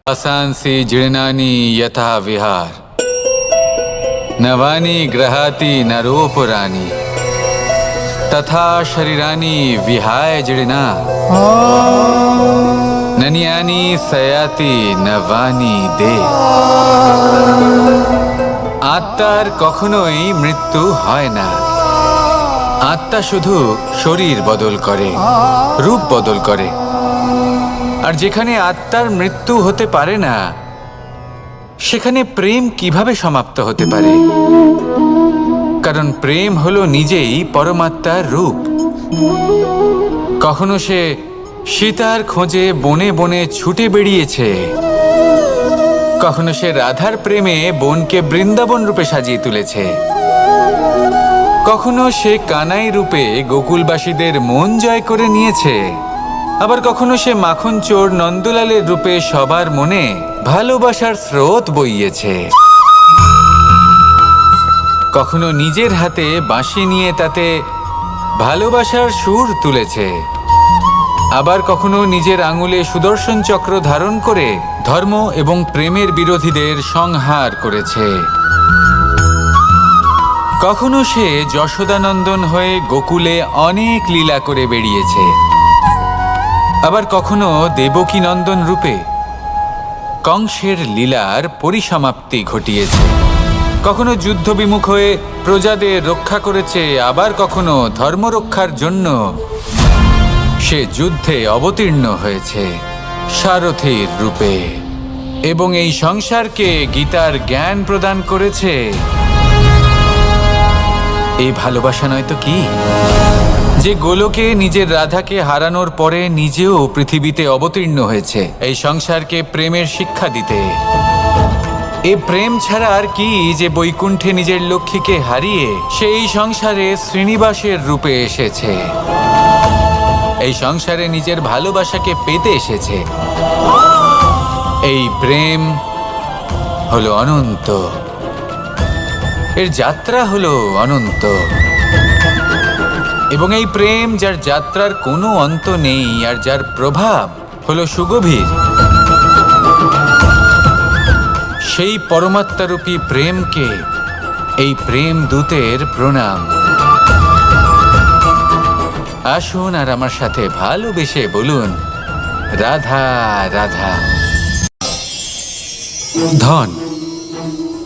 आसांसि जीर्णानि यथा विहार नवानि गृहाति नरोपराणि तथा शरीरानि विहाय जीर्णा नन्यानि सयाति नवानि दे। আত্মার কখনোই মৃত্যু হয় না। আত্মা শুধু শরীর বদল করে, রূপ বদল করে। আর যেখানে আত্মার মৃত্যু হতে পারে না, সেখানে প্রেম কিভাবে সমাপ্ত হতে পারে? কারণ প্রেম হলো নিজেই পরমাত্মার রূপ। কখনো সে সীতার খোঁজে বনে বনে ছুটে বেরিয়েছে, কখনো সে রাধার প্রেমে বনকে বৃন্দাবন রূপে সাজিয়ে তুলেছে, কখনো সে কানাই রূপে গোকুলবাসীদের মন জয় করে নিয়েছে, আবার কখনো সে মাখন চোর নন্দলালের রূপে সবার মনে ভালোবাসার স্রোত বইয়েছে। কখনো নিজের হাতে বাঁশি নিয়ে তাতে ভালোবাসার সুর তুলেছে, আবার কখনো নিজের আঙুলে সুদর্শন চক্র ধারণ করে ধর্ম এবং প্রেমের বিরোধীদের সংহার করেছে। কখনো সে যশোদানন্দন হয়ে গোকুলে অনেক লীলা করে বেরিয়েছে, আবার কখনো দেবকী নন্দন রূপে কংসের লীলার পরিসমাপ্তি ঘটিয়েছে। কখনো যুদ্ধ বিমুখ হয়ে প্রজাদের রক্ষা করেছে, আবার কখনো ধর্মরক্ষার জন্য সে যুদ্ধে অবতীর্ণ হয়েছে সারথীর রূপে, এবং এই সংসারকে গীতার জ্ঞান প্রদান করেছে। এই ভালোবাসা নয় তো কি, যে গোলকে নিজের রাধাকে হারানোর পরে নিজেও পৃথিবীতে অবতীর্ণ হয়েছে এই সংসারকে প্রেমের শিক্ষা দিতে। এই প্রেম ছাড়া আর কি, যে বৈকুণ্ঠে নিজের লক্ষ্মীকে হারিয়ে সেই সংসারে শ্রীনিবাসের রূপে এসেছে, এই সংসারে নিজের ভালোবাসাকে পেতে এসেছে। এই প্রেম হলো অনন্ত, এর যাত্রা হলো অনন্ত, এবং এই প্রেম যার যাত্রার কোনো অন্ত নেই আর যার প্রভাব হলো সুগভীর, সেই পরমাত্মারূপী প্রেমকে এই প্রেম দূতের প্রণাম। আসুন আর আমার সাথে ভালোবেসে বলুন, রাধা রাধা। ধন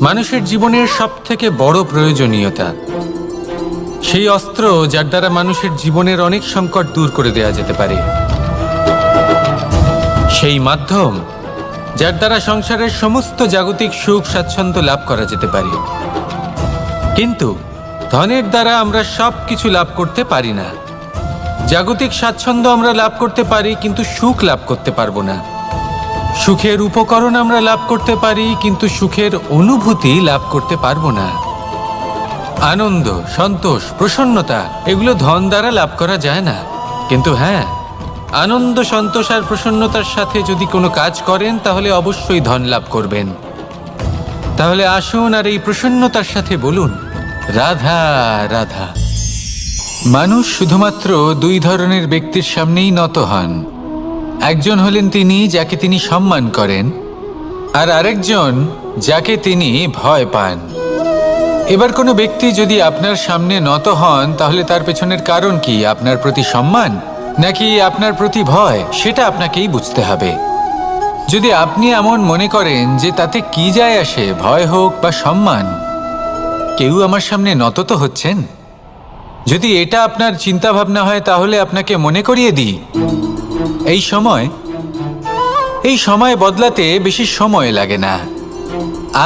মানুষের জীবনের সবথেকে বড় প্রয়োজনীয়তা, সেই অস্ত্র যার দ্বারা মানুষের জীবনের অনেক সংকট দূর করে দেওয়া যেতে পারে, সেই মাধ্যম যার দ্বারা সংসারের সমস্ত জাগতিক সুখ স্বাচ্ছন্দ্য লাভ করা যেতে পারে। কিন্তু ধনের দ্বারা আমরা সব কিছু লাভ করতে পারি না। জাগতিক স্বাচ্ছন্দ্য আমরা লাভ করতে পারি, কিন্তু সুখ লাভ করতে পারবো না। সুখের উপকরণ আমরা লাভ করতে পারি, কিন্তু সুখের অনুভূতি লাভ করতে পারবো না। আনন্দ, সন্তোষ, প্রসন্নতা এগুলো ধন দ্বারা লাভ করা যায় না। কিন্তু হ্যাঁ, আনন্দ, সন্তোষ আর প্রসন্নতার সাথে যদি কোনো কাজ করেন তাহলে অবশ্যই ধন লাভ করবেন। তাহলে আসুন আর এই প্রসন্নতার সাথে বলুন, রাধা রাধা। মানুষ শুধুমাত্র দুই ধরনের ব্যক্তির সামনেই নত হন। একজন হলেন তিনি যাকে তিনি সম্মান করেন, আর আরেকজন যাকে তিনি ভয় পান। এবার কোনো ব্যক্তি যদি আপনার সামনে নত হন, তাহলে তার পেছনের কারণ কি? আপনার প্রতি সম্মান নাকি আপনার প্রতি ভয়? সেটা আপনাকেই বুঝতে হবে। যদি আপনি এমন মনে করেন যে তাতে কি যায় আসে, ভয় হোক বা সম্মান, কেউ আমার সামনে নত তো হচ্ছেন, যদি এটা আপনার চিন্তা ভাবনা হয়, তাহলে আপনাকে মনে করিয়ে দিই, এই সময় বদলাতে বেশি সময় লাগে না।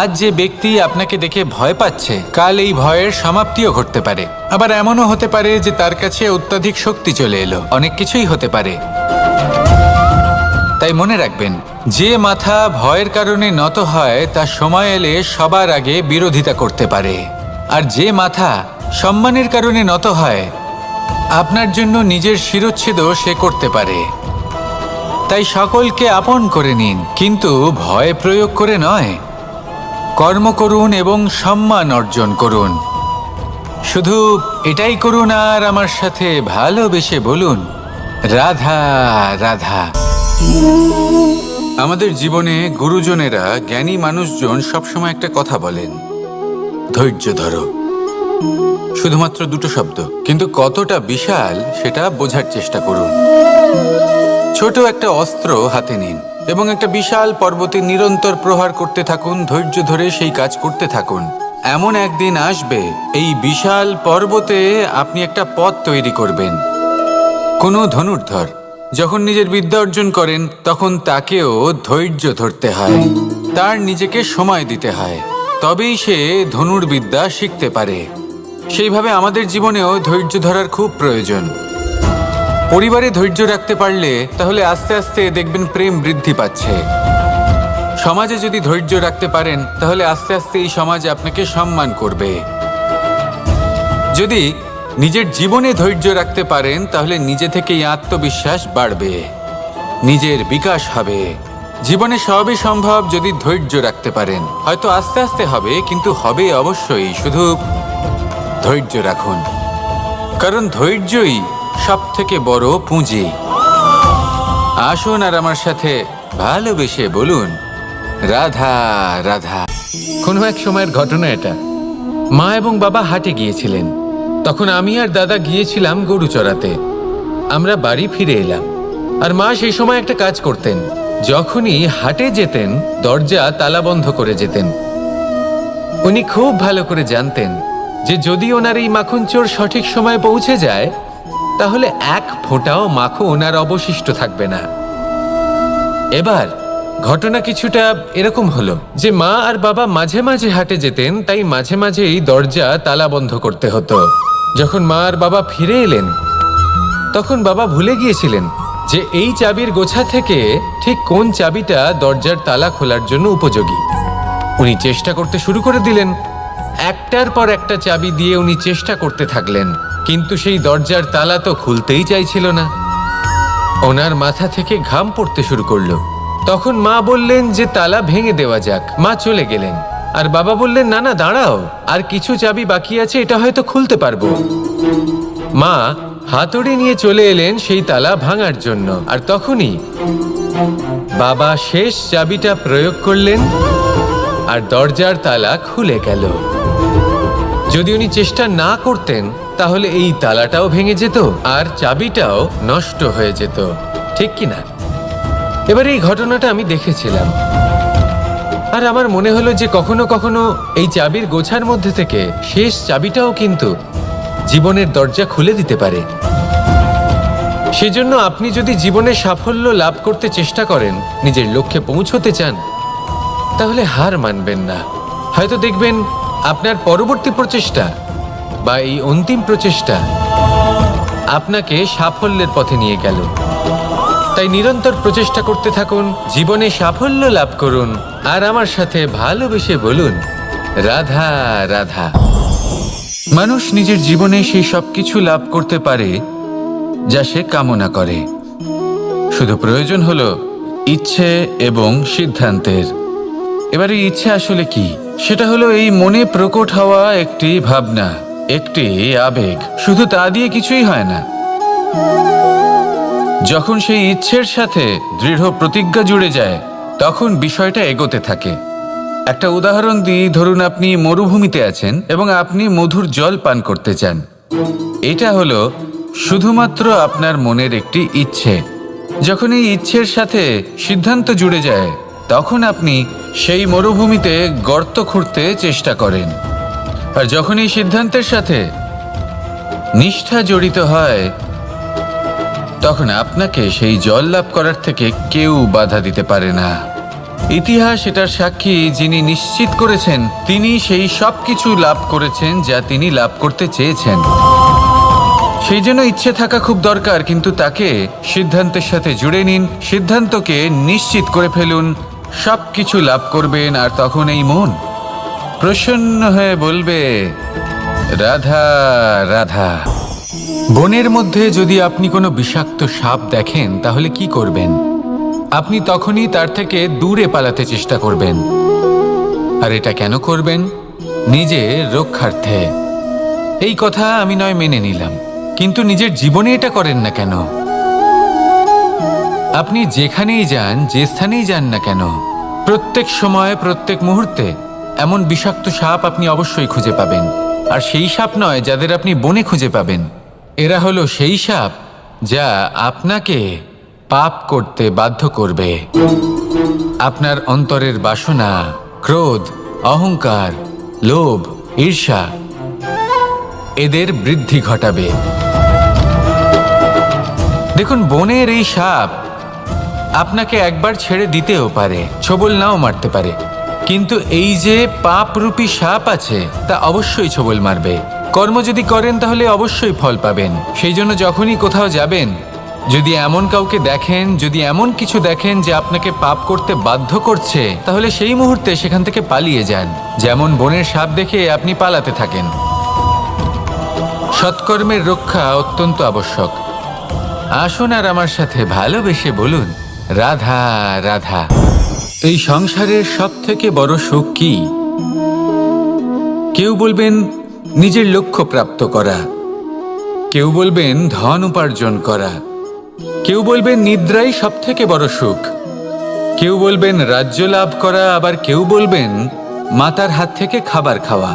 আজ যে ব্যক্তি আপনাকে দেখে ভয় পাচ্ছে, কাল এই ভয়ের সমাপ্তিও ঘটতে পারে। আবার এমনও হতে পারে যে তার কাছে অত্যাধিক শক্তি চলে এলো। অনেক কিছুই হতে পারে। তাই মনে রাখবেন, যে মাথা ভয়ের কারণে নত হয় তা সময় এলে সবার আগে বিরোধিতা করতে পারে, আর যে মাথা সম্মানের কারণে নত হয় আপনার জন্য নিজের শিরচ্ছেদও সে করতে পারে। তাই সকলকে আপন করে নিন, কিন্তু ভয় প্রয়োগ করে নয়। কর্ম করুন এবং সম্মান অর্জন করুন। শুধু এটাই করুন আর আমার সাথে ভালোবেসে বলুন, রাধা রাধা। আমাদের জীবনে গুরুজনেরা, জ্ঞানী মানুষজন সবসময় একটা কথা বলেন, ধৈর্য ধরো। শুধুমাত্র দুটো শব্দ, কিন্তু কতটা বিশাল সেটা বোঝার চেষ্টা করুন। ছোট একটা অস্ত্র হাতে নিন এবং একটা বিশাল পর্বতে নিরন্তর প্রহার করতে থাকুন, ধৈর্য ধরে সেই কাজ করতে থাকুন। এমন একদিন আসবে এই বিশাল পর্বতে আপনি একটা পথ তৈরি করবেন। কোনো ধনুর্ধর যখন নিজের বিদ্যা অর্জন করেন তখন তাকেও ধৈর্য ধরতে হয়, তার নিজেকে সময় দিতে হয়, তবেই সে ধনুর্বিদ্যা শিখতে পারে। সেইভাবে আমাদের জীবনেও ধৈর্য ধরার খুব প্রয়োজন। পরিবারে ধৈর্য রাখতে পারলে তাহলে আস্তে আস্তে দেখবেন প্রেম বৃদ্ধি পাচ্ছে। সমাজে যদি ধৈর্য রাখতে পারেন তাহলে আস্তে আস্তে এই সমাজ আপনাকে সম্মান করবে। যদি নিজের জীবনে ধৈর্য রাখতে পারেন তাহলে নিজে থেকেই আত্মবিশ্বাস বাড়বে, নিজের বিকাশ হবে। জীবনে সবই সম্ভব যদি ধৈর্য রাখতে পারেন। হয়তো আস্তে আস্তে হবে, কিন্তু হবে অবশ্যই। শুধু ধৈর্য রাখুন, কারণ ধৈর্যই সবথেকে বড় পুঁজি। আসুন আর আমার সাথে ভালোবেসে বলুন, রাধা রাধা। কোনো এক সময়ের ঘটনা এটা। মা এবং বাবা হাটে গিয়েছিলেন, তখন আমি আর দাদা গিয়েছিলাম গরু চড়াতে। আমরা বাড়ি ফিরে এলাম, আর মা সেই সময় একটা কাজ করতেন। যখনই হাটে যেতেন দরজা তালা বন্ধ করে যেতেন। উনি খুব ভালো করে জানতেন যে যদি ওনার এই মাখন চোর সঠিক সময়ে পৌঁছে যায় তাহলে এক ফোঁটাও মাখন আর অবশিষ্ট থাকবে না। এবার ঘটনা কিছুটা এরকম হলো যে মা আর বাবা মাঝে মাঝে হাটে যেতেন, তাই মাঝে মাঝেই দরজা তালা বন্ধ করতে হতো। যখন মা আর বাবা ফিরে এলেন তখন বাবা ভুলে গিয়েছিলেন যে এই চাবির গোছা থেকে ঠিক কোন চাবিটা দরজার তালা খোলার জন্য উপযোগী। উনি চেষ্টা করতে শুরু করে দিলেন। একটার পর একটা চাবি দিয়ে উনি চেষ্টা করতে থাকলেন, কিন্তু সেই দরজার তালা তো খুলতেই চাইছিল না। ওনার মাথা থেকে ঘাম পড়তে শুরু করলো। তখন মা বললেন যে তালা ভেঙে দেওয়া যাক। মা চলে গেলেন, আর বাবা বললেন না না দাঁড়াও, আর কিছু চাবি বাকি আছে, এটা হয়তো খুলতে পারবো। মা হাতুড়ি নিয়ে চলে এলেন সেই তালা ভাঙার জন্য, আর তখনই বাবা শেষ চাবিটা প্রয়োগ করলেন আর দরজার তালা খুলে গেল। যদি উনি চেষ্টা না করতেন তাহলে এই তালাটাও ভেঙে যেত আর চাবিটাও নষ্ট হয়ে যেত, ঠিক কিনা? এবার এই ঘটনাটা আমি দেখেছিলাম, আর আমার মনে হলো যে কখনো কখনো এই চাবির গোছার মধ্যে থেকে শেষ চাবিটাও কিন্তু জীবনের দরজা খুলে দিতে পারে। সেজন্য আপনি যদি জীবনে সাফল্য লাভ করতে চেষ্টা করেন, নিজের লক্ষ্যে পৌঁছতে চান, তাহলে হার মানবেন না। হয়তো দেখবেন আপনার পরবর্তী প্রচেষ্টা বা এই অন্তিম প্রচেষ্টা আপনাকে সাফল্যের পথে নিয়ে গেল। তাই নিরন্তর প্রচেষ্টা করতে থাকুন, জীবনে সাফল্য লাভ করুন, আর আমার সাথে ভালোবেসে বলুন, রাধা রাধা। মানুষ নিজের জীবনে সেই সব কিছু লাভ করতে পারে যা সে কামনা করে। শুধু প্রয়োজন হলো ইচ্ছে এবং সিদ্ধান্তের। এবারে ইচ্ছে আসলে কি? সেটা হলো এই মনে প্রকট হওয়া একটি ভাবনা, একটি আবেগ। শুধু তা দিয়ে কিছুই হয় না। যখন সেই ইচ্ছের সাথে দৃঢ় প্রতিজ্ঞা জুড়ে যায় তখন বিষয়টা এগোতে থাকে। একটা উদাহরণ দিই, ধরুন আপনি মরুভূমিতে আছেন এবং আপনি মধুর জল পান করতে চান। এটা হলো শুধুমাত্র আপনার মনের একটি ইচ্ছে। যখন এই ইচ্ছের সাথে সিদ্ধান্ত জুড়ে যায় তখন আপনি সেই মরুভূমিতে গর্ত খুঁড়তে চেষ্টা করেন। আর যখন এই সিদ্ধান্তের সাথে নিষ্ঠা জড়িত হয় তখন আপনাকে সেই জল লাভ করার থেকে কেউ বাধা দিতে পারে না। ইতিহাস এটার সাক্ষী, যিনি নিশ্চিত করেছেন তিনি সেই সব কিছু লাভ করেছেন যা তিনি লাভ করতে চেয়েছেন। সেই জন্য ইচ্ছে থাকা খুব দরকার, কিন্তু তাকে সিদ্ধান্তের সাথে জুড়ে নিন, সিদ্ধান্তকে নিশ্চিত করে ফেলুন, সব কিছু লাভ করবেন। আর তখন এই মন প্রসন্ন হয়ে বলবে, রাধা রাধা। বনের মধ্যে যদি আপনি কোনো বিষাক্ত সাপ দেখেন তাহলে কি করবেন? আপনি তখনই তার থেকে দূরে পালাতে চেষ্টা করবেন। আর এটা কেন করবেন? নিজের রক্ষার্থে। এই কথা আমি নয় মেনে নিলাম, কিন্তু নিজের জীবনে এটা করেন না কেন? আপনি যেখানেই যান, যে স্থানেই যান না কেন, প্রত্যেক সময় প্রত্যেক মুহূর্তে এমন বিষাক্ত সাপ আপনি অবশ্যই খুঁজে পাবেন। আর সেই সাপ নয় যাদের আপনি বনে খুঁজে পাবেন, এরা হলো সেই সাপ যা আপনাকে পাপ করতে বাধ্য করবে। আপনার অন্তরের বাসনা, ক্রোধ, অহংকার, লোভ, ঈর্ষা এদের বৃদ্ধি ঘটাবে। দেখুন, বনের এই সাপ আপনাকে একবার ছেড়ে দিতেও পারে, ছোবল নাও মারতে পারে, কিন্তু এই যে পাপরূপী সাপ আছে তা অবশ্যই ছোবল মারবে। কর্ম যদি করেন তাহলে অবশ্যই ফল পাবেন। সেই জন্য যখনই কোথাও যাবেন, যদি এমন কাউকে দেখেন, যদি এমন কিছু দেখেন যে আপনাকে পাপ করতে বাধ্য করছে, তাহলে সেই মুহূর্তে সেখান থেকে পালিয়ে যান। যেমন বনের সাপ দেখে আপনি পালাতে থাকেন। সৎকর্মের রক্ষা অত্যন্ত আবশ্যক। আসুন আর আমার সাথে ভালোবেসে বলুন, রাধা রাধা। এই সংসারের সব থেকে বড় সুখ কি? কেউ বলবেন নিজের লক্ষ্য প্রাপ্ত করা, কেউ বলবেন ধন উপার্জন করা, কেউ বলবেন নিদ্রাই সব থেকে বড় সুখ, কেউ বলবেন রাজ্য লাভ করা, আবার কেউ বলবেন মাতার হাত থেকে খাবার খাওয়া,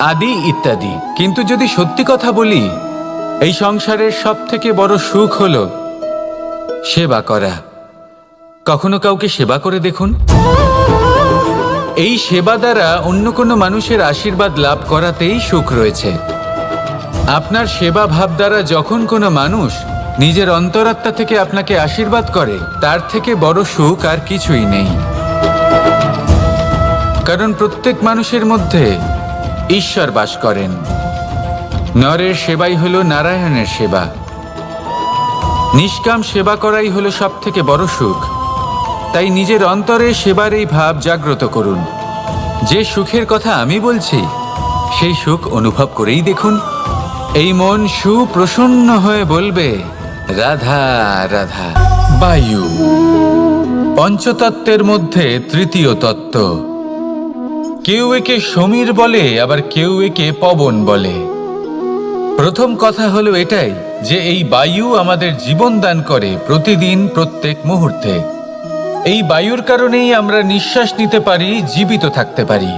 আদি ইত্যাদি। কিন্তু যদি সত্যি কথা বলি, এই সংসারের সব থেকে বড় সুখ হলো সেবা করা। কখনো কাউকে সেবা করে দেখুন। এই সেবা দ্বারা অন্য কোনো মানুষের আশীর্বাদ লাভ করাতেই সুখ রয়েছে। আপনার সেবা ভাব দ্বারা যখন কোনো মানুষ নিজের অন্তরাত্মা থেকে আপনাকে আশীর্বাদ করে, তার থেকে বড় সুখ আর কিছুই নেই। কারণ প্রত্যেক মানুষের মধ্যে ঈশ্বর বাস করেন। নরের সেবাই হলো নারায়ণের সেবা। নিষ্কাম সেবা করাই হলো সব থেকে বড় সুখ। তাই নিজের অন্তরে সেবার এই ভাব জাগ্রত করুন। যে সুখের কথা আমি বলছি, সেই সুখ অনুভব করেই দেখুন। এই মন সুপ্রসন্ন হয়ে বলবে, রাধা রাধা। বায়ু পঞ্চতত্ত্বের মধ্যে তৃতীয় তত্ত্ব। কেউ একে সমীর বলে, আবার কেউ একে পবন বলে। প্রথম কথা হলো এটাই যে এই বায়ু আমাদের জীবন দান করে প্রতিদিন, প্রত্যেক মুহূর্তে। এই বায়ুর কারণেই আমরা নিঃশ্বাস নিতে পারি, জীবিত থাকতে পারি।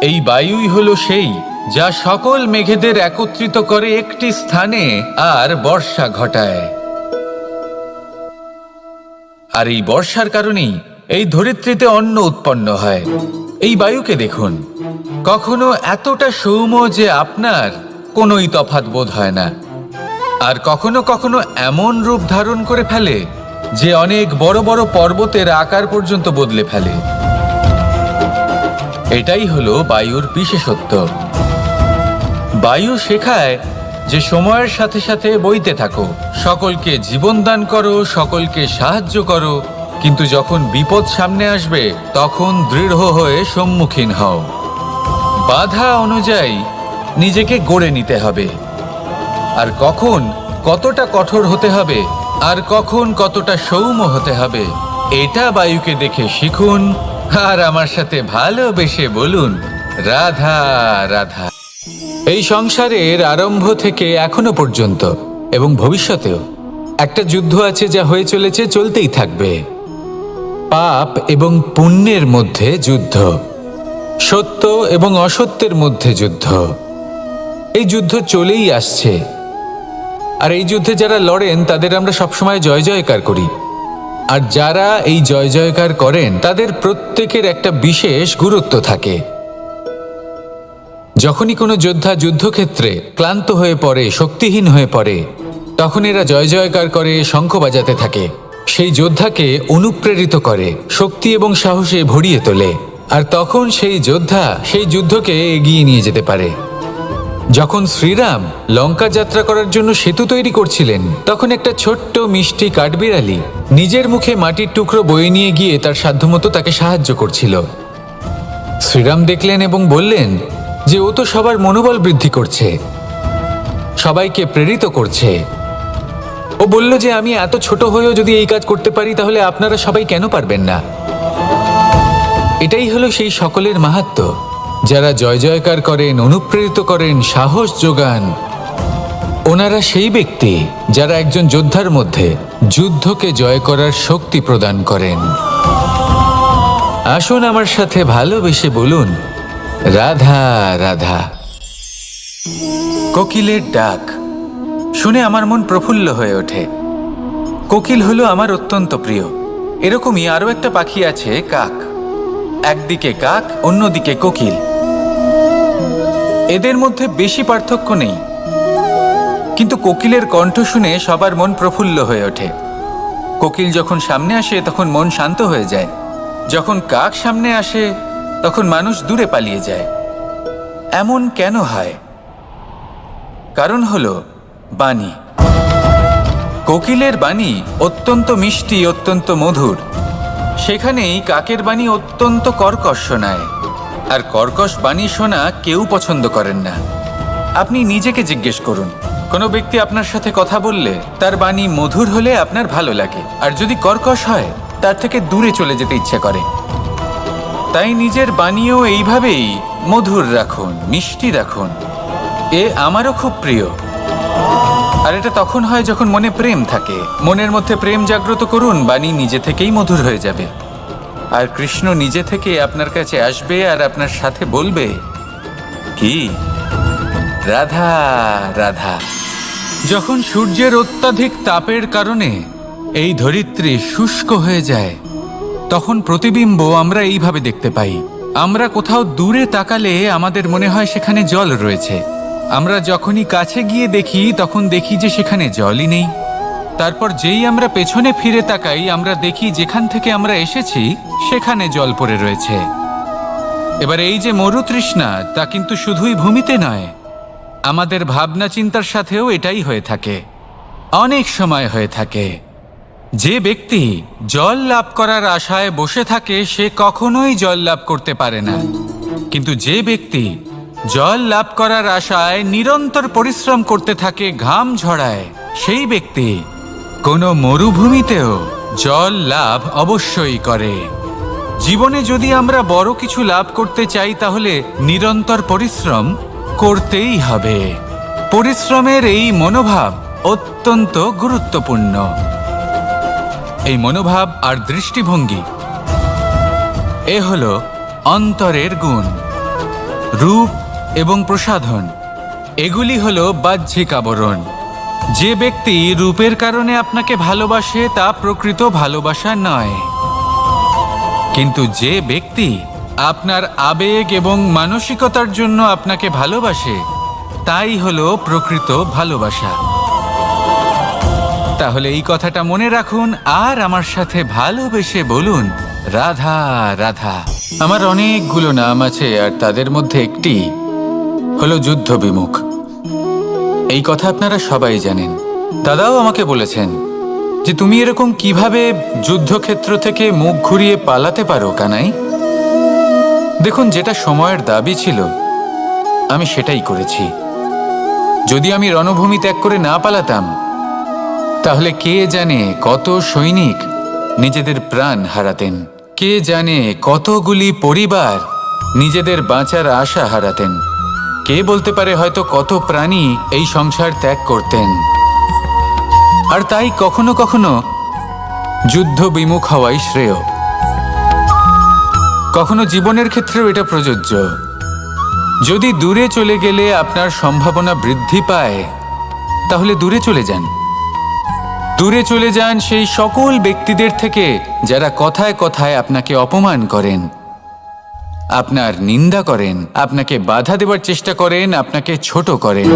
এই বায়ুই হলো সেই যা সকল মেঘেদের একত্রিত করে একটি স্থানে আর বর্ষা ঘটায়। আর এই বর্ষার কারণেই এই ধরিত্রীতে অন্ন উৎপন্ন হয়। এই বায়ুকে দেখুন, কখনো এতটা সৌম্য যে আপনার কোনোই তফাৎ বোধ হয় না, আর কখনো কখনো এমন রূপ ধারণ করে ফেলে যে অনেক বড় বড় পর্বতের আকার পর্যন্ত বদলে ফেলে। এটাই হলো বায়ুর বিশেষত্ব। বায়ু শেখায় যে সময়ের সাথে সাথে বইতে থাকো, সকলকে জীবন দান করো, সকলকে সাহায্য করো, কিন্তু যখন বিপদ সামনে আসবে তখন দৃঢ় হয়ে সম্মুখীন হও। বাধা অনুযায়ী নিজেকে গড়ে নিতে হবে। আর কখন কতটা কঠোর হতে হবে, আর কখন কতটা সৌম্য হতে হবে, এটা বায়ুকে দেখে শিখুন। আর আমার সাথে ভালোবেসে বলুন, রাধা রাধা। এই সংসারের আরম্ভ থেকে এখনো পর্যন্ত এবং ভবিষ্যতেও একটা যুদ্ধ আছে, যা হয়ে চলেছে, চলতেই থাকবে। পাপ এবং পুণ্যের মধ্যে যুদ্ধ, সত্য এবং অসত্যের মধ্যে যুদ্ধ। এই যুদ্ধ চলেই আসছে। আর এই যুদ্ধে যারা লড়েন তাদের আমরা সবসময় জয় জয়কার করি। আর যারা এই জয় জয়কার করেন তাদের প্রত্যেকের একটা বিশেষ গুরুত্ব থাকে। যখনই কোনো যোদ্ধা যুদ্ধক্ষেত্রে ক্লান্ত হয়ে পড়ে, শক্তিহীন হয়ে পড়ে, তখন এরা জয় জয়কার করে, শঙ্খ বাজাতে থাকে। সেই যোদ্ধাকে অনুপ্রেরিত করে, শক্তি এবং সাহসে ভরিয়ে তোলে। আর তখন সেই যোদ্ধা সেই যুদ্ধকে এগিয়ে নিয়ে যেতে পারে। যখন শ্রীরাম লঙ্কা যাত্রা করার জন্য সেতু তৈরি করছিলেন, তখন একটা ছোট্ট মিষ্টি কাঠবিড়ালি নিজের মুখে মাটির টুকরো বয়ে নিয়ে গিয়ে তার সাধ্যমতো তাকে সাহায্য করছিল। শ্রীরাম দেখলেন এবং বললেন যে ও তো সবার মনোবল বৃদ্ধি করছে, সবাইকে প্রেরিত করছে। ও বলল যে আমি এত ছোট হয়েও যদি এই কাজ করতে পারি, তাহলে আপনারা সবাই কেন পারবেন না? এটাই হলো সেই সকলের মাহাত্ম্য, যারা জয় জয়কার করেন, অনুপ্রেরিত করেন, সাহস যোগান। ওনারা সেই ব্যক্তি যারা একজন যোদ্ধার মধ্যে যুদ্ধকে জয় করার শক্তি প্রদান করেন। আসুন আমার সাথে ভালোবেসে বলুন, রাধা রাধা। কোকিলের ডাক শুনে আমার মন প্রফুল্ল হয়ে ওঠে। কোকিল হলো আমার অত্যন্ত প্রিয়। এরকমই আরো একটা পাখি আছে, কাক। একদিকে কাক, অন্যদিকে কোকিল। এদের মধ্যে বেশি পার্থক্য নেই, কিন্তু কোকিলের কণ্ঠ শুনে সবার মন প্রফুল্ল হয়ে ওঠে। কোকিল যখন সামনে আসে তখন মন শান্ত হয়ে যায়। যখন কাক সামনে আসে তখন মানুষ দূরে পালিয়ে যায়। এমন কেন হয়? কারণ হলো বাণী। কোকিলের বাণী অত্যন্ত মিষ্টি, অত্যন্ত মধুর। সেখানেই কাকের বাণী অত্যন্ত কর্কশ শোনায়। আর কর্কশ বাণী শোনা কেউ পছন্দ করেন না। আপনি নিজেকে জিজ্ঞেস করুন, কোনো ব্যক্তি আপনার সাথে কথা বললে তার বাণী মধুর হলে আপনার ভালো লাগে, আর যদি কর্কশ হয় তার থেকে দূরে চলে যেতে ইচ্ছে করে। তাই নিজের বাণীও এইভাবেই মধুর রাখুন, মিষ্টি রাখুন। এ আমারও খুব প্রিয়। আর এটা তখন হয় যখন মনে প্রেম থাকে। মনের মধ্যে প্রেম জাগ্রত করুন, বাণী নিজে থেকেই মধুর হয়ে যাবে। আর কৃষ্ণ নিজে থেকে আপনার কাছে আসবে আর আপনার সাথে বলবে, কি রাধা রাধা। যখন সূর্যের অত্যাধিক তাপের কারণে এই ধরিত্রী শুষ্ক হয়ে যায়, তখন প্রতিবিম্ব আমরা এইভাবে দেখতে পাই। আমরা কোথাও দূরে তাকালে আমাদের মনে হয় সেখানে জল রয়েছে। আমরা যখনই কাছে গিয়ে দেখি তখন দেখি যে সেখানে জলই নেই। তারপর যেই আমরা পেছনে ফিরে তাকাই, আমরা দেখি যেখান থেকে আমরা এসেছি সেখানে জল পড়ে রয়েছে। এবার এই যে মরুতৃষ্ণা, তা কিন্তু শুধুই ভূমিতে নয়, আমাদের ভাবনা চিন্তার সাথেও এটাই হয়ে থাকে। অনেক সময় হয়ে থাকে। যে ব্যক্তি জল লাভ করার আশায় বসে থাকে সে কখনোই জল লাভ করতে পারে না। কিন্তু যে ব্যক্তি জল লাভ করার আশায় নিরন্তর পরিশ্রম করতে থাকে, ঘাম ঝরায়, সেই ব্যক্তি কোনো মরুভূমিতেও জল লাভ অবশ্যই করে। জীবনে যদি আমরা বড় কিছু লাভ করতে চাই তাহলে নিরন্তর পরিশ্রম করতেই হবে। পরিশ্রমের এই মনোভাব অত্যন্ত গুরুত্বপূর্ণ। এই মনোভাব আর দৃষ্টিভঙ্গি এ হলো অন্তরের গুণ। রূপ এবং প্রসাধন এগুলি হলো বাহ্যিক আবরণ। যে ব্যক্তি রূপের কারণে আপনাকে ভালোবাসে তা প্রকৃত ভালোবাসা নয়। কিন্তু যে ব্যক্তি আপনার আবেগ এবং মানসিকতার জন্য আপনাকে ভালোবাসে তাই হলো প্রকৃত ভালোবাসা। তাহলে এই কথাটা মনে রাখুন আর আমার সাথে ভালোবেসে বলুন, রাধা রাধা। আমার অনেকগুলো নাম আছে আর তাদের মধ্যে একটি হলো যুদ্ধ বিমুখ। এই কথা আপনারা সবাই জানেন। দাদাও আমাকে বলেছেন যে তুমি এরকম কিভাবে যুদ্ধক্ষেত্র থেকে মুখ ঘুরিয়ে পালাতে পারো কানাই। দেখুন, যেটা সময়ের দাবি ছিল আমি সেটাই করেছি। যদি আমি রণভূমি ত্যাগ করে না পালাতাম তাহলে কে জানে কত সৈনিক নিজেদের প্রাণ হারাতেন, কে জানে কতগুলি পরিবার নিজেদের বাঁচার আশা হারাতেন, কে বলতে পারে হয়তো কত প্রাণী এই সংসার ত্যাগ করতেন। আর তাই কখনো কখনো যুদ্ধ বিমুখ হওয়াই শ্রেয়। কখনো জীবনের ক্ষেত্রেও এটা প্রযোজ্য। যদি দূরে চলে গেলে আপনার সম্ভাবনা বৃদ্ধি পায় তাহলে দূরে চলে যান। দূরে চলে যান সেই সকল ব্যক্তিদের থেকে যারা কথায় কথায় আপনাকে অপমান করেন, আপনার নিন্দা করেন, আপনাকে বাধা দেওয়ার চেষ্টা করেন, আপনাকে ছোট করেন।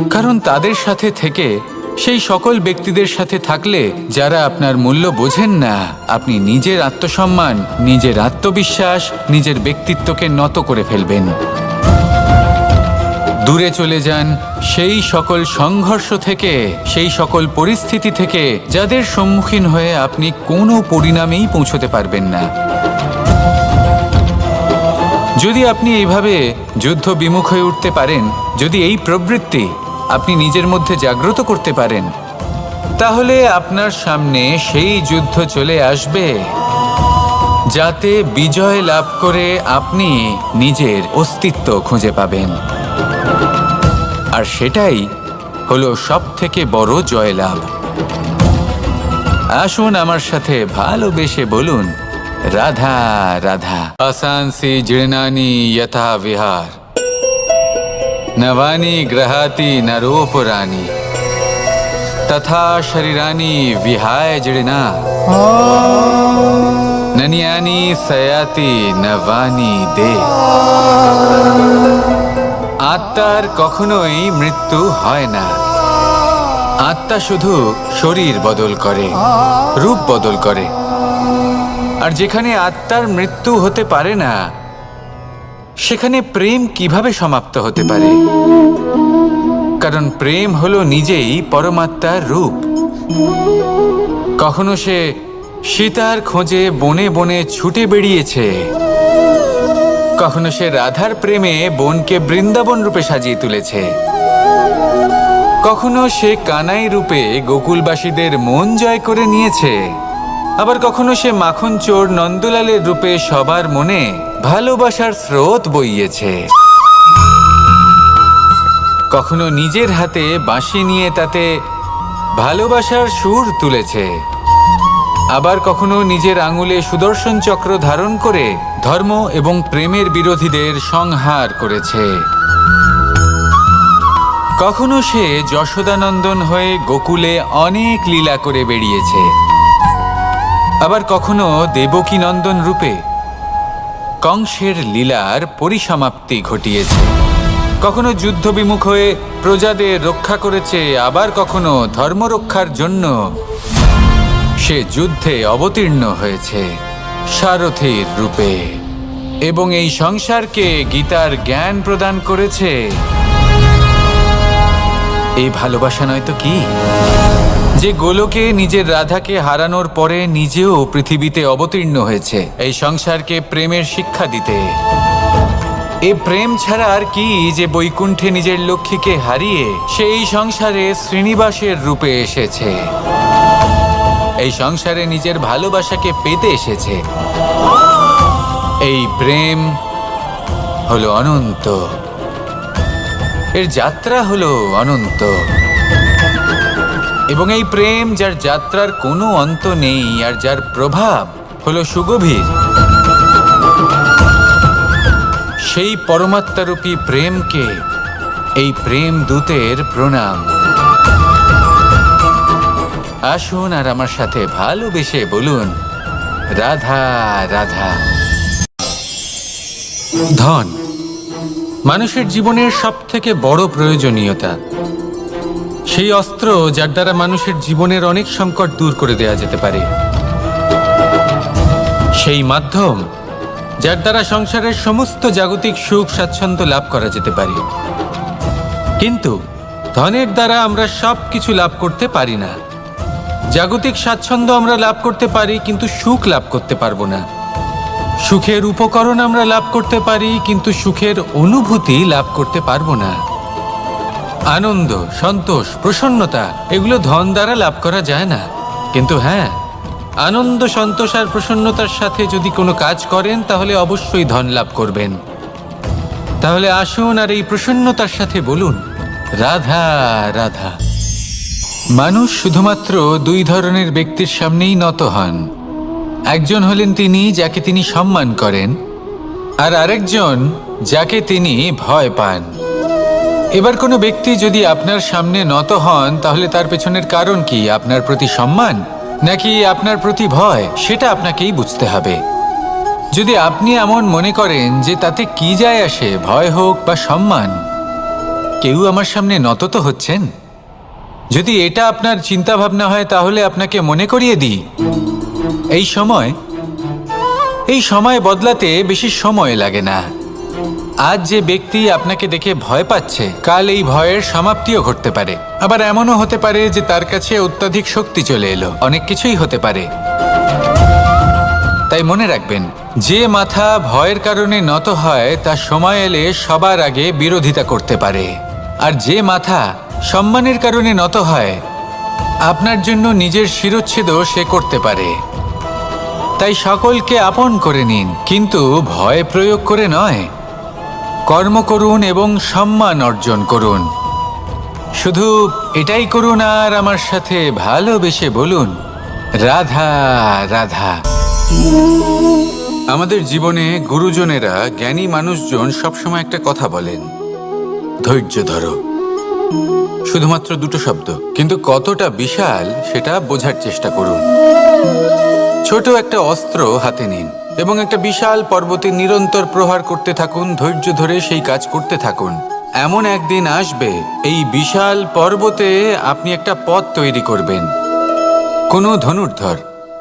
কারণ তাদের সাথে থেকে, সেই সকল ব্যক্তিদের সাথে থাকলে যারা আপনার মূল্য বোঝেন না, আপনি নিজের আত্মসম্মান, নিজের আত্মবিশ্বাস, নিজের ব্যক্তিত্বকে নত করে ফেলবেন। দূরে চলে যান সেই সকল সংঘর্ষ থেকে, সেই সকল পরিস্থিতি থেকে যাদের সম্মুখীন হয়ে আপনি কোনো পরিণামেই পৌঁছতে পারবেন না। যদি আপনি এইভাবে যুদ্ধ বিমুখ হয়ে উঠতে পারেন, যদি এই প্রবৃত্তি আপনি নিজের মধ্যে জাগ্রত করতে পারেন, তাহলে আপনার সামনে সেই যুদ্ধ চলে আসবে যাতে বিজয় লাভ করে আপনি নিজের অস্তিত্ব খুঁজে পাবেন। আর সেটাই হলো সবথেকে বড় জয়লাভ। আসুন আমার সাথে ভালোবেসে বলুন, রাধা রাধা। আসানসি জীর্ণানি যথা বিহার, নবানি গ্রহাতি নরোপরানি, তথা শরীরানি বিহায় জীর্ণা, ননিয়ানি সয়াতি নবানি দে। আত্মার কখনোই মৃত্যু হয় না। আত্মা শুধু শরীর বদল করে, রূপ বদল করে। আর যেখানে আত্মার মৃত্যু হতে পারে না, সেখানে প্রেম কিভাবে সমাপ্ত হতে পারে? কারণ প্রেম হলো নিজেই পরমাত্মার রূপ। কখনো সে সীতার খোঁজে বনে বনে ছুটে বেরিয়েছে, কখনো সে রাধার প্রেমে বনকে বৃন্দাবন রূপে সাজিয়ে তুলেছে, কখনো সে কানাই রূপে গোকুলবাসীদের মন জয় করে নিয়েছে, আবার কখনো সে মাখন চোর নন্দলালের রূপে সবার মনে ভালোবাসার স্রোত বইয়েছে। কখনো নিজের হাতে বাঁশি নিয়ে তাতে ভালোবাসার সুর তুলেছে, আবার কখনো নিজের আঙুলে সুদর্শন চক্র ধারণ করে ধর্ম এবং প্রেমের বিরোধীদের সংহার করেছে। কখনো সে যশোদানন্দন হয়ে গোকুলে অনেক লীলা করে বেরিয়েছে, আবার কখনো দেবকী নন্দন রূপে কংসের লীলার পরিসমাপ্তি ঘটিয়েছে। কখনো যুদ্ধ বিমুখ হয়ে প্রজাদের রক্ষা করেছে, আবার কখনো ধর্ম রক্ষার জন্য সে যুদ্ধে অবতীর্ণ হয়েছে সারথীর রূপে, এবং এই সংসারকে গীতার জ্ঞান প্রদান করেছে। এই ভালোবাসা নয় তো কি? যে গোলকে নিজের রাধাকে হারানোর পরে নিজেও পৃথিবীতে অবতীর্ণ হয়েছে এই সংসারকে প্রেমের শিক্ষা দিতে। এ প্রেম ছাড়া আর কি যে বৈকুণ্ঠে নিজের লক্ষ্মীকে হারিয়ে সেই সংসারে শ্রীনিবাসের রূপে এসেছে, এই সংসারে নিজের ভালোবাসাকে পেতে এসেছে। এই প্রেম হলো অনন্ত, এর যাত্রা হলো অনন্ত, এবং এই প্রেম যার যাত্রার কোনো অন্ত নেই আর যার প্রভাব হলো সুগভীর, সেই পরমাত্মারূপী প্রেমকে এই প্রেম দূতের প্রণাম। আসুন আর আমার সাথে ভালোবেসে বলুন, রাধা রাধা। ধন মানুষের জীবনের সবথেকে বড় প্রয়োজনীয়তা, সেই অস্ত্র যার দ্বারা মানুষের জীবনের অনেক সংকট দূর করে দেওয়া যেতে পারে, সেই মাধ্যম যার দ্বারা সংসারের সমস্ত জাগতিক সুখ স্বাচ্ছন্দ্য লাভ করা যেতে পারে। কিন্তু ধনের দ্বারা আমরা সব কিছু লাভ করতে পারি না। জাগতিক স্বাচ্ছন্দ্য আমরা লাভ করতে পারি, কিন্তু সুখ লাভ করতে পারবো না। সুখের উপকরণ আমরা লাভ করতে পারি, কিন্তু সুখের অনুভূতি লাভ করতে পারবো না। আনন্দ, সন্তোষ, প্রসন্নতা এগুলো ধন দ্বারা লাভ করা যায় না। কিন্তু হ্যাঁ, আনন্দ, সন্তোষ আর প্রসন্নতার সাথে যদি কোনো কাজ করেন তাহলে অবশ্যই ধন লাভ করবেন। তাহলে আসুন আর এই প্রসন্নতার সাথে বলুন, রাধা রাধা। মানুষ শুধুমাত্র দুই ধরনের ব্যক্তির সামনেই নত হন। একজন হলেন তিনি যাকে তিনি সম্মান করেন, আর আরেকজন যাকে তিনি ভয় পান। এবার কোনো ব্যক্তি যদি আপনার সামনে নত হন, তাহলে তার পেছনের কারণ কি? আপনার প্রতি সম্মান নাকি আপনার প্রতি ভয়? সেটা আপনাকেই বুঝতে হবে। যদি আপনি এমন মনে করেন যে তাতে কি যায় আসে, ভয় হোক বা সম্মান, কেউ আমার সামনে নত তো হচ্ছেন, যদি এটা আপনার চিন্তা ভাবনা হয়, তাহলে আপনাকে মনে করিয়ে দিই, এই সময় বদলাতে বেশি সময় লাগে না। আজ যে ব্যক্তি আপনাকে দেখে ভয় পাচ্ছে, কাল এই ভয়ের সমাপ্তিও ঘটতে পারে। আবার এমনও হতে পারে যে তার কাছে অত্যাধিক শক্তি চলে এলো, অনেক কিছুই হতে পারে। তাই মনে রাখবেন, যে মাথা ভয়ের কারণে নত হয় তা সময় এলে সবার আগে বিরোধিতা করতে পারে, আর যে মাথা সম্মানের কারণে নত হয় আপনার জন্য নিজের শিরচ্ছেদও সে করতে পারে। তাই সকলকে আপন করে নিন, কিন্তু ভয় প্রয়োগ করে নয়। কর্ম করুন এবং সম্মান অর্জন করুন। শুধু এটাই করুন আর আমার সাথে ভালোবেসে বলুন, রাধা রাধা। আমাদের জীবনে গুরুজনেরা, জ্ঞানী মানুষজন সবসময় একটা কথা বলেন, ধৈর্য ধরো। শুধুমাত্র দুটো শব্দ, কিন্তু কতটা বিশাল সেটা বোঝার চেষ্টা করুন। ছোট একটা অস্ত্র হাতে নিন এবং একটা বিশাল পর্বতে নিরন্তর প্রহার করতে থাকুন, ধৈর্য ধরে সেই কাজ করতে থাকুন। এমন একদিন আসবে এই বিশাল পর্বতে আপনি একটা পথ তৈরি করবেন। কোনো ধনুর্ধর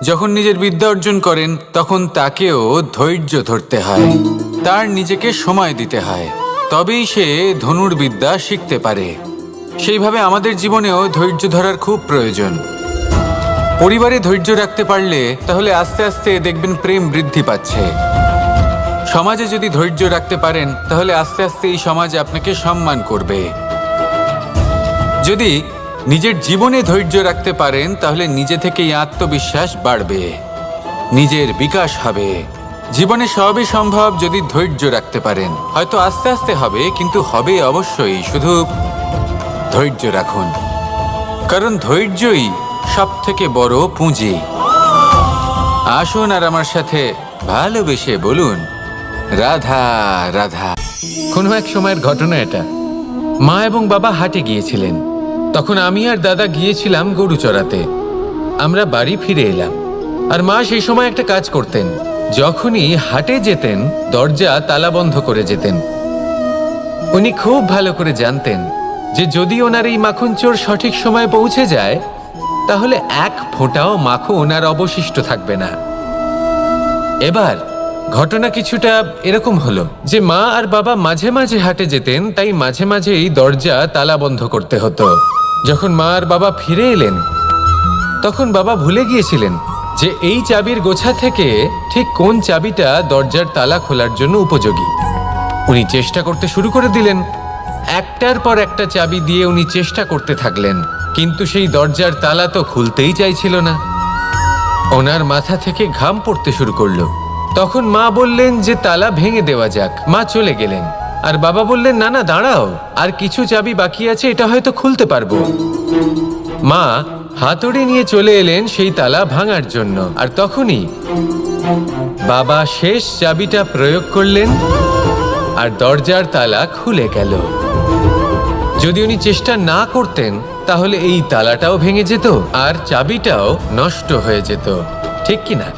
যখন নিজের বিদ্যা অর্জন করেন তখন তাকেও ধৈর্য ধরতে হয়, তার নিজেকে সময় দিতে হয়, তবেই সে ধনুর্বিদ্যা শিখতে পারে। সেইভাবে আমাদের জীবনেও ধৈর্য ধরার খুব প্রয়োজন। পরিবারে ধৈর্য রাখতে পারলে তাহলে আস্তে আস্তে দেখবেন প্রেম বৃদ্ধি পাচ্ছে। সমাজে যদি ধৈর্য রাখতে পারেন তাহলে আস্তে আস্তে এই সমাজ আপনাকে সম্মান করবে। যদি নিজের জীবনে ধৈর্য রাখতে পারেন তাহলে নিজে থেকেই আত্মবিশ্বাস বাড়বে, নিজের বিকাশ হবে। জীবনে সবই সম্ভব যদি ধৈর্য রাখতে পারেন। হয়তো আস্তে আস্তে হবে, কিন্তু হবে অবশ্যই। শুধু ধৈর্য রাখুন, কারণ ধৈর্যই সবথেকে বড় পুঁজি। আসুন আর আমার সাথে ভালোবেসে বলুন, রাধা রাধা। কোনো এক সময়ের ঘটনা এটা। মা এবং বাবা হাটে গিয়েছিলেন, তখন আমি আর দাদা গিয়েছিলাম গরু চড়াতে। আমরা বাড়ি ফিরে এলাম, আর মা সেই সময় একটা কাজ করতেন। যখনই হাটে যেতেন দরজা তালা বন্ধ করে যেতেন। উনি খুব ভালো করে জানতেন যে যদি ওনার এই মাখন চোর সঠিক সময়ে পৌঁছে যায় তাহলে এক ফোঁটাও মাখন আর অবশিষ্ট থাকবে না। এবার ঘটনা কিছুটা এরকম হলো যে মা আর বাবা মাঝে মাঝে হাটে যেতেন, তাই মাঝে মাঝেই দরজা তালা বন্ধ করতে হতো। যখন মা আর বাবা ফিরে এলেন তখন বাবা ভুলে গিয়েছিলেন যে এই চাবির গোছা থেকে ঠিক কোন চাবিটা দরজার তালা খোলার জন্য উপযোগী। উনি চেষ্টা করতে শুরু করে দিলেন। একটার পর একটা চাবি দিয়ে উনি চেষ্টা করতে থাকলেন, কিন্তু সেই দরজার তালা তো খুলতেই চাইছিল না। ওনার মাথা থেকে ঘাম পড়তে শুরু করলো। তখন মা বললেন যে তালা ভেঙে দেওয়া যাক। মা চলে গেলেন, আর বাবা বললেন, না না দাঁড়াও, আর কিছু চাবি বাকি আছে, এটা হয়তো খুলতে পারবো। মা হাতুড়ি নিয়ে চলে এলেন সেই তালা ভাঙার জন্য, আর তখনই বাবা শেষ চাবিটা প্রয়োগ করলেন আর দরজার তালা খুলে গেল। যদি উনি চেষ্টা না করতেন তাহলে এই তালাটাও ভেঙে যেত আর চাবিটাও নষ্ট হয়ে যেত, ঠিক কিনা?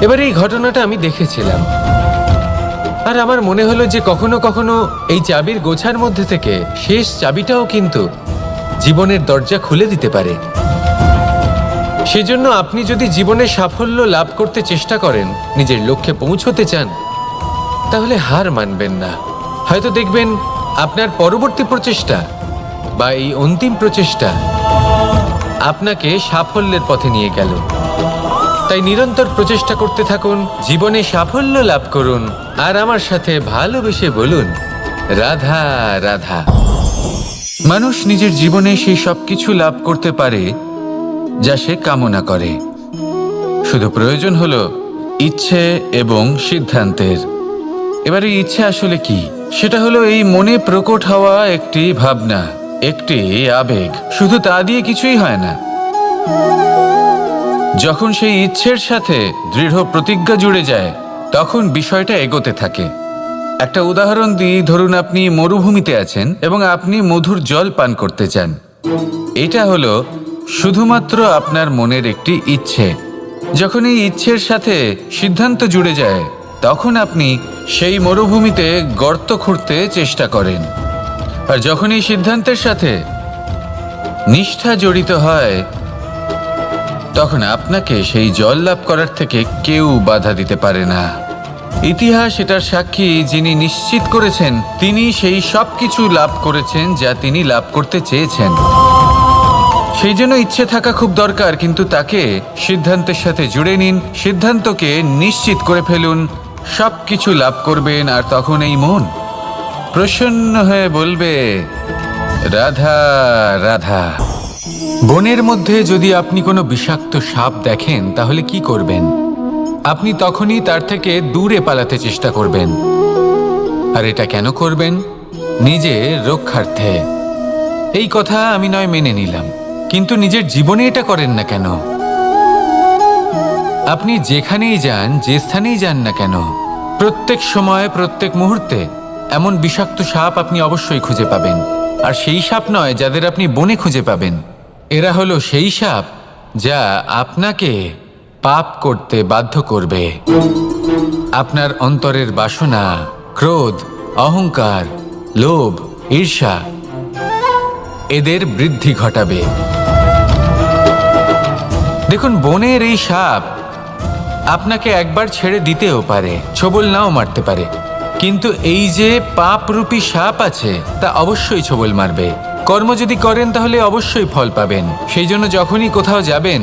এবার এই ঘটনাটা আমি দেখেছিলাম, আর আমার মনে হলো যে কখনো কখনো এই চাবির গোছার মধ্যে থেকে শেষ চাবিটাও কিন্তু জীবনের দরজা খুলে দিতে পারে। সেজন্য আপনি যদি জীবনে সাফল্য লাভ করতে চেষ্টা করেন, নিজের লক্ষ্যে পৌঁছতে চান, তাহলে হার মানবেন না। হয়তো দেখবেন আপনার পরবর্তী প্রচেষ্টা বা এই অন্তিম প্রচেষ্টা আপনাকে সাফল্যের পথে নিয়ে গেল। তাই নিরন্তর প্রচেষ্টা করতে থাকুন, জীবনে সাফল্য লাভ করুন, আর আমার সাথে ভালোবেসে বলুন, রাধা রাধা। মানুষ নিজের জীবনে সেই সব কিছু লাভ করতে পারে যা সে কামনা করে। শুধু প্রয়োজন হলো ইচ্ছে এবং সিদ্ধান্তের। এবার এই ইচ্ছে আসলে কি? সেটা হলো এই মনে প্রকট হওয়া একটি ভাবনা, একটি আবেগ। শুধু তা দিয়ে কিছুই হয় না। যখন সেই ইচ্ছের সাথে দৃঢ় প্রতিজ্ঞা জুড়ে যায় তখন বিষয়টা এগোতে থাকে। একটা উদাহরণ দিই, ধরুন আপনি মরুভূমিতে আছেন এবং আপনি মধুর জল পান করতে চান। এটা হলো শুধুমাত্র আপনার মনের একটি ইচ্ছে। যখন এই ইচ্ছের সাথে সিদ্ধান্ত জুড়ে যায় তখন আপনি সেই মরুভূমিতে গর্ত খুঁড়তে চেষ্টা করেন। আর যখন এই সিদ্ধান্তের সাথে নিষ্ঠা জড়িত হয় তখন আপনাকে সেই জল লাভ করার থেকে কেউ বাধা দিতে পারে না। ইতিহাস এটার সাক্ষী, যিনি নিশ্চিত করেছেন তিনি সেই সব কিছু লাভ করেছেন যা তিনি লাভ করতে চেয়েছেন। সেই জন্য ইচ্ছে থাকা খুব দরকার, কিন্তু তাকে সিদ্ধান্তের সাথে জুড়ে নিন। সিদ্ধান্তকে নিশ্চিত করে ফেলুন, সব কিছু লাভ করবেন। আর তখন এই মন প্রসন্ন হয়ে বলবে, রাধা রাধা। বনের মধ্যে যদি আপনি কোনো বিষাক্ত সাপ দেখেন তাহলে কি করবেন? আপনি তখনই তার থেকে দূরে পালাতে চেষ্টা করবেন। আর এটা কেন করবেন? নিজের রক্ষার্থে। এই কথা আমি নয় মেনে নিলাম, কিন্তু নিজের জীবনে এটা করেন না কেন? আপনি যেখানেই যান, যে স্থানেই যান না কেন, প্রত্যেক সময় প্রত্যেক মুহূর্তে এমন বিষাক্ত সাপ আপনি অবশ্যই খুঁজে পাবেন। আর সেই সাপ নয় যাদের আপনি বনে খুঁজে পাবেন, এরা হলো সেই সাপ যা আপনাকে পাপ করতে বাধ্য করবে। আপনার অন্তরের বাসনা, ক্রোধ, অহংকার, লোভ, ঈর্ষা এদের বৃদ্ধি ঘটাবে। দেখুন, বনের এই সাপ আপনাকে একবার ছেড়ে দিতেও পারে, ছোবল নাও মারতে পারে, কিন্তু এই যে পাপরূপী সাপ আছে তা অবশ্যই ছোবল মারবে। কর্ম যদি করেন তাহলে অবশ্যই ফল পাবেন। সেই জন্য যখনই কোথাও যাবেন,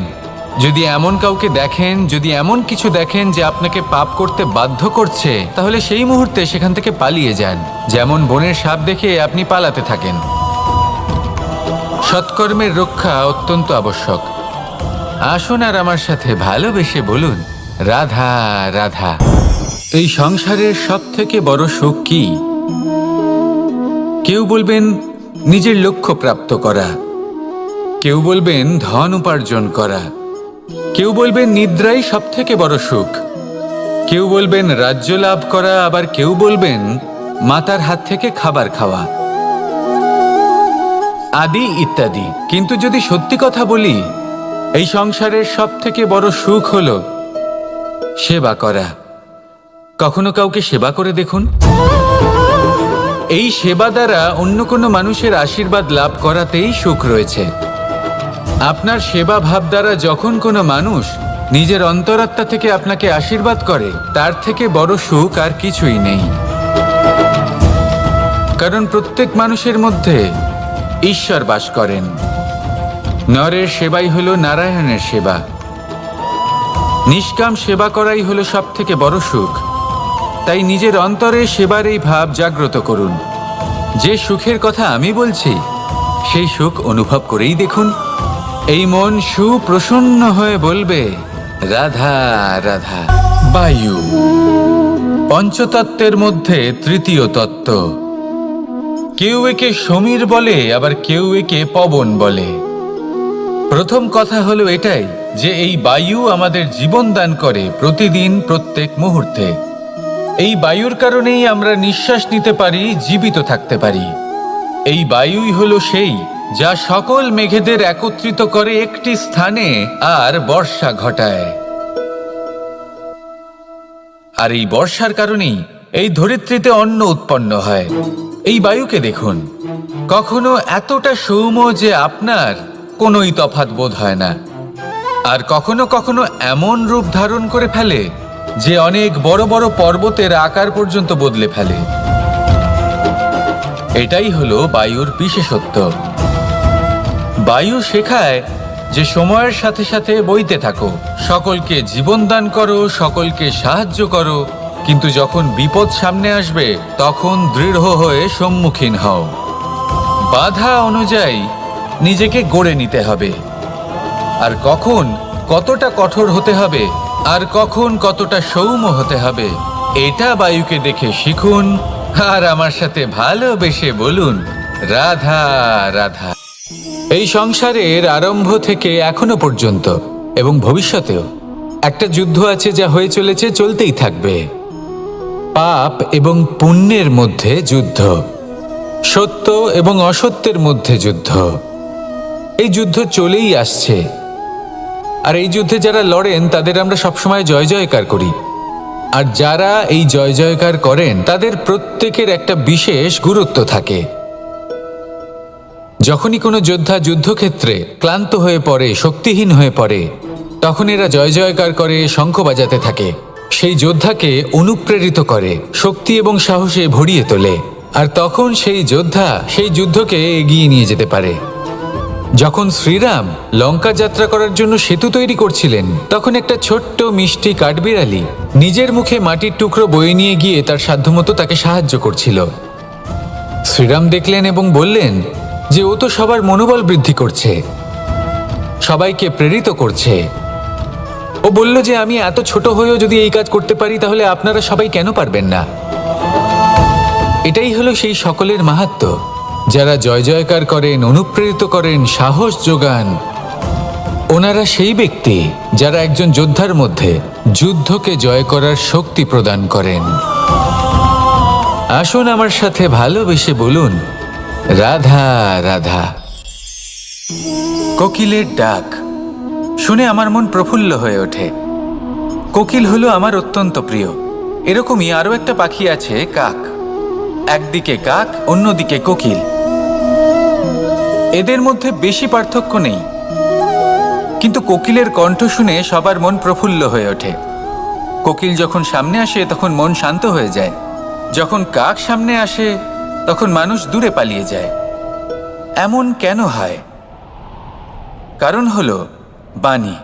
যদি এমন কাউকে দেখেন, যদি এমন কিছু দেখেন যে আপনাকে পাপ করতে বাধ্য করছে, তাহলে সেই মুহূর্তে সেখান থেকে পালিয়ে যান। যেমন বনের সাপ দেখে আপনি পালাতে থাকেন। সৎকর্মের রক্ষা অত্যন্ত আবশ্যক। আসুন আর আমার সাথে ভালোবেসে বলুন, রাধা রাধা। এই সংসারের সব থেকে বড় সুখ কি? কেউ বলবেন নিজের লক্ষ্য প্রাপ্ত করা, কেউ বলবেন ধন উপার্জন করা, কেউ বলবেন নিদ্রাই সব থেকে বড় সুখ, কেউ বলবেন রাজ্য লাভ করা, আবার কেউ বলবেন মাতার হাত থেকে খাবার খাওয়া, আদি ইত্যাদি। কিন্তু যদি সত্যি কথা বলি, এই সংসারের সব থেকে বড় সুখ হলো সেবা করা। কখনো কাউকে সেবা করে দেখুন। এই সেবা দ্বারা অন্য কোনো মানুষের আশীর্বাদ লাভ করাতেই সুখ রয়েছে। আপনার সেবা ভাব দ্বারা যখন কোনো মানুষ নিজের অন্তরাত্মা থেকে আপনাকে আশীর্বাদ করে, তার থেকে বড় সুখ আর কিছুই নেই। কারণ প্রত্যেক মানুষের মধ্যে ঈশ্বর বাস করেন। নরের সেবাই হলো নারায়ণের সেবা। নিষ্কাম সেবা করাই হলো সব থেকে বড় সুখ। তাই নিজের অন্তরে সেবার এই ভাব জাগ্রত করুন। যে সুখের কথা আমি বলছি, সেই সুখ অনুভব করেই দেখুন। এই মন সুপ্রসন্ন হয়ে বলবে, রাধা রাধা। বায়ু পঞ্চতত্ত্বের মধ্যে তৃতীয় তত্ত্ব। কেউ একে সমীর বলে, আবার কেউ একে পবন বলে। প্রথম কথা হলো এটাই যে এই বায়ু আমাদের জীবন দান করে প্রতিদিন, প্রত্যেক মুহূর্তে। এই বায়ুর কারণেই আমরা নিঃশ্বাস নিতে পারি, জীবিত থাকতে পারি। এই বায়ুই হলো সেই যা সকল মেঘেদের একত্রিত করে একটি স্থানে আর বর্ষা ঘটায়। আর এই বর্ষার কারণেই এই ধরিত্রীতে অন্ন উৎপন্ন হয়। এই বায়ুকে দেখুন, কখনো এতটা সৌম্য যে আপনার কোনোই তফাৎ বোধ হয় না, আর কখনো কখনো এমন রূপ ধারণ করে ফেলে যে অনেক বড় বড় পর্বতের আকার পর্যন্ত বদলে ফেলে। এটাই হলো বায়ুর বিশেষত্ব। বায়ু শেখায় যে সময়ের সাথে সাথে বইতে থাকো, সকলকে জীবন দান করো, সকলকে সাহায্য করো, কিন্তু যখন বিপদ সামনে আসবে তখন দৃঢ় হয়ে সম্মুখীন হও। বাধা অনুযায়ী নিজেকে গড়ে নিতে হবে। আর কখন কতটা কঠোর হতে হবে, আর কখন কতটা সৌম্য হতে হবে, এটা বায়ুকে দেখে শিখুন। আর আমার সাথে ভালোবেসে বলুন, রাধা রাধা। এই সংসারের আরম্ভ থেকে এখনো পর্যন্ত এবং ভবিষ্যতেও একটা যুদ্ধ আছে, যা হয়ে চলেছে, চলতেই থাকবে। পাপ এবং পুণ্যের মধ্যে যুদ্ধ, সত্য এবং অসত্যের মধ্যে যুদ্ধ। এই যুদ্ধ চলেই আসছে। আর এই যুদ্ধে যারা লড়েন তাদের আমরা সবসময় জয় জয়কার করি। আর যারা এই জয় জয়কার করেন তাদের প্রত্যেকের একটা বিশেষ গুরুত্ব থাকে। যখনই কোনো যোদ্ধা যুদ্ধক্ষেত্রে ক্লান্ত হয়ে পড়ে, শক্তিহীন হয়ে পড়ে, তখন এরা জয় জয়কার করে, শঙ্খ বাজাতে থাকে। সেই যোদ্ধাকে অনুপ্রেরিত করে, শক্তি এবং সাহসে ভরিয়ে তোলে। আর তখন সেই যোদ্ধা সেই যুদ্ধকে এগিয়ে নিয়ে যেতে পারে। যখন শ্রীরাম লঙ্কা যাত্রা করার জন্য সেতু তৈরি করছিলেন, তখন একটা ছোট্ট মিষ্টি কাঠবিড়ালি নিজের মুখে মাটির টুকরো বয়ে নিয়ে গিয়ে তার সাধ্যমতো তাকে সাহায্য করছিল। শ্রীরাম দেখলেন এবং বললেন যে ও তো সবার মনোবল বৃদ্ধি করছে, সবাইকে প্রেরিত করছে। ও বলল যে আমি এত ছোট হয়েও যদি এই কাজ করতে পারি, তাহলে আপনারা সবাই কেন পারবেন না? এটাই হলো সেই সকলের মাহাত্ম্য। যারা জয় জয়কার করেন, অনুপ্রেরিত করেন, সাহস যোগান, ওনারা সেই ব্যক্তি যারা একজন যোদ্ধার মধ্যে যুদ্ধকে জয় করার শক্তি প্রদান করেন। আসুন আমার সাথে ভালোবেসে বলুন, রাধা রাধা। কোকিলের ডাক শুনে আমার মন প্রফুল্ল হয়ে ওঠে। কোকিল হলো আমার অত্যন্ত প্রিয়। এরকমই আরও একটা পাখি আছে, কাক। একদিকে কাক, অন্যদিকে কোকিল। এদের মধ্যে বেশি পার্থক্য নেই, কিন্তু কোকিলের কণ্ঠ শুনে সবার মন প্রফুল্ল হয়ে ওঠে। কোকিল যখন সামনে আসে তখন মন শান্ত হয়ে যায়। যখন কাক সামনে আসে তখন মানুষ দূরে পালিয়ে যায়। এমন কেন হয়? কারণ হলো বাণী।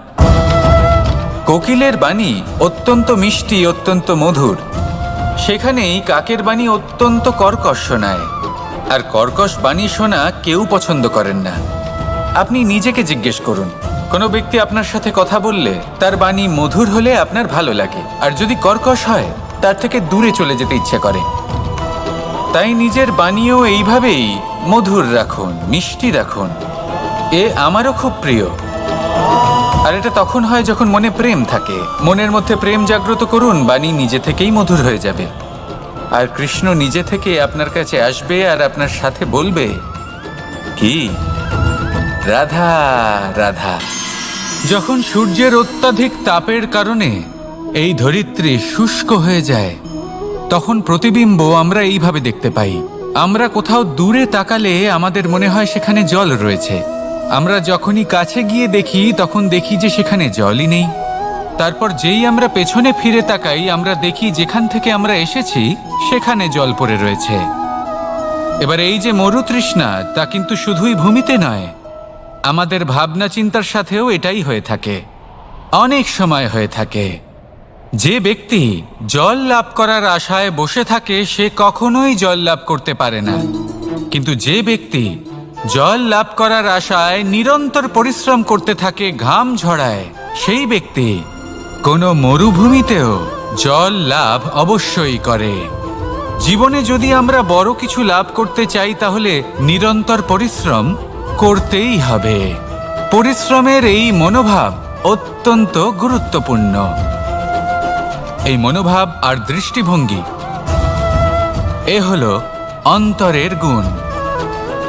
কোকিলের বাণী অত্যন্ত মিষ্টি, অত্যন্ত মধুর। সেখানেই কাকের বাণী অত্যন্ত কর্কশ শোনায়। আর কর্কশ বাণী শোনা কেউ পছন্দ করেন না। আপনি নিজেকে জিজ্ঞেস করুন, কোনো ব্যক্তি আপনার সাথে কথা বললে তার বাণী মধুর হলে আপনার ভালো লাগে, আর যদি কর্কশ হয় তার থেকে দূরে চলে যেতে ইচ্ছে করে। তাই নিজের বাণীও এইভাবেই মধুর রাখুন, মিষ্টি রাখুন। এ আমারও খুব প্রিয়। আর এটা তখন হয় যখন মনে প্রেম থাকে। মনের মধ্যে প্রেম জাগ্রত করুন, বাণী নিজে থেকেই মধুর হয়ে যাবে। আর কৃষ্ণ নিজে থেকে আপনার কাছে আসবে আর আপনার সাথে বলবে, কি রাধা রাধা। যখন সূর্যের অত্যাধিক তাপের কারণে এই ধরিত্রী শুষ্ক হয়ে যায়, তখন প্রতিবিম্ব আমরা এইভাবে দেখতে পাই। আমরা কোথাও দূরে তাকালে আমাদের মনে হয় সেখানে জল রয়েছে। আমরা যখনই কাছে গিয়ে দেখি তখন দেখি যে সেখানে জলই নেই। তারপর যেই আমরা পেছনে ফিরে তাকাই, আমরা দেখি যেখান থেকে আমরা এসেছি সেখানে জল পড়ে রয়েছে। এবার এই যে মরুতৃষ্ণা, তা কিন্তু শুধুই ভূমিতে নয়, আমাদের ভাবনা চিন্তার সাথেও এটাই হয়ে থাকে। অনেক সময় হয়ে থাকে। যে ব্যক্তি জল লাভ করার আশায় বসে থাকে সে কখনোই জল লাভ করতে পারে না। কিন্তু যে ব্যক্তি জল লাভ করার আশায় নিরন্তর পরিশ্রম করতে থাকে, ঘাম ঝরায়, সেই ব্যক্তি কোনো মরুভূমিতেও জল লাভ অবশ্যই করে। জীবনে যদি আমরা বড় কিছু লাভ করতে চাই তাহলে নিরন্তর পরিশ্রম করতেই হবে। পরিশ্রমের এই মনোভাব অত্যন্ত গুরুত্বপূর্ণ। এই মনোভাব আর দৃষ্টিভঙ্গি এ হলো অন্তরের গুণ।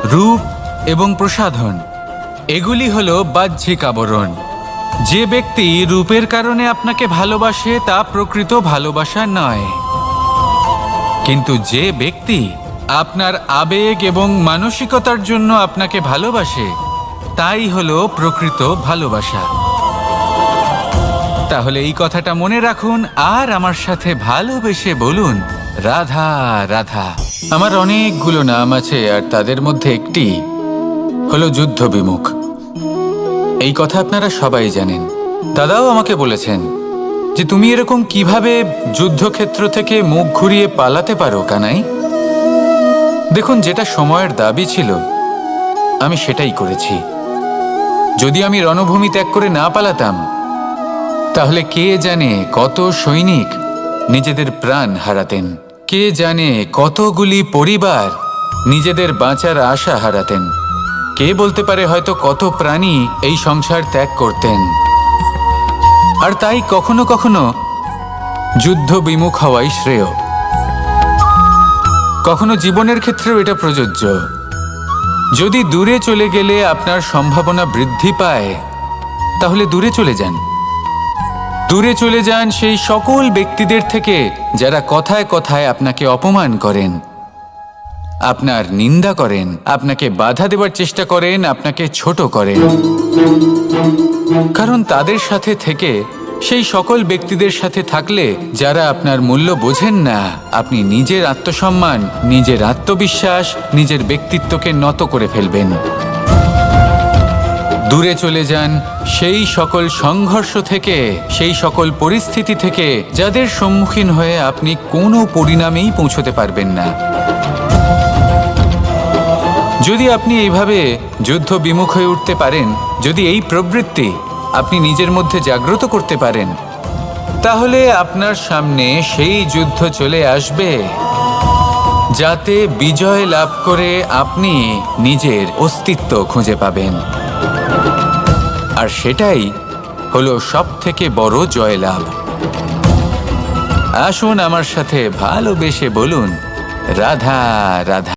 রূপ এবং প্রসাধন এগুলি হলো বাহ্যিক আবরণ। যে ব্যক্তি রূপের কারণে আপনাকে ভালোবাসে তা প্রকৃত ভালোবাসা নয়। কিন্তু যে ব্যক্তি আপনার আবেগ এবং মানসিকতার জন্য আপনাকে ভালোবাসে তাই হলো প্রকৃত ভালোবাসা। তাহলে এই কথাটা মনে রাখুন আর আমার সাথে ভালোবেসে বলুন, রাধা রাধা। আমার অনেকগুলো নাম আছে আর তাদের মধ্যে একটি হলো যুদ্ধ বিমুখ। এই কথা আপনারা সবাই জানেন। দাদাও আমাকে বলেছেন যে তুমি এরকম কিভাবে যুদ্ধক্ষেত্র থেকে মুখ ঘুরিয়ে পালাতে পারো কানাই। দেখুন, যেটা সময়ের দাবি ছিল আমি সেটাই করেছি। যদি আমি রণভূমি ত্যাগ করে না পালাতাম তাহলে কে জানে কত সৈনিক নিজেদের প্রাণ হারাতেন, কে জানে কতগুলি পরিবার নিজেদের বাঁচার আশা হারাতেন, কে বলতে পারে হয়তো কত প্রাণী এই সংসার ত্যাগ করতেন। আর তাই কখনো কখনো যুদ্ধ বিমুখ হওয়াই শ্রেয়। কখনো জীবনের ক্ষেত্রেও এটা প্রযোজ্য। যদি দূরে চলে গেলে আপনার সম্ভাবনা বৃদ্ধি পায় তাহলে দূরে চলে যান। দূরে চলে যান সেই সকল ব্যক্তিদের থেকে যারা কথায় কথায় আপনাকে অপমান করেন, আপনার নিন্দা করেন, আপনাকে বাধা দেওয়ার চেষ্টা করেন, আপনাকে ছোট করেন। কারণ তাদের সাথে থেকে, সেই সকল ব্যক্তিদের সাথে থাকলে যারা আপনার মূল্য বোঝেন না, আপনি নিজের আত্মসম্মান, নিজের আত্মবিশ্বাস, নিজের ব্যক্তিত্বকে নত করে ফেলবেন। দূরে চলে যান সেই সকল সংঘর্ষ থেকে, সেই সকল পরিস্থিতি থেকে যাদের সম্মুখীন হয়ে আপনি কোনো পরিণামেই পৌঁছতে পারবেন না। যদি আপনি এইভাবে যুদ্ধ বিমুখ হয়ে উঠতে পারেন, যদি এই প্রবৃত্তি আপনি নিজের মধ্যে জাগ্রত করতে পারেন, তাহলে আপনার সামনে সেই যুদ্ধ চলে আসবে যাতে বিজয় লাভ করে আপনি নিজের অস্তিত্ব খুঁজে পাবেন। আর সেটাই হলো সবথেকে বড় জয়লাভ। আসুন আমার সাথে ভালোবেসে বলুন, রাধা রাধা।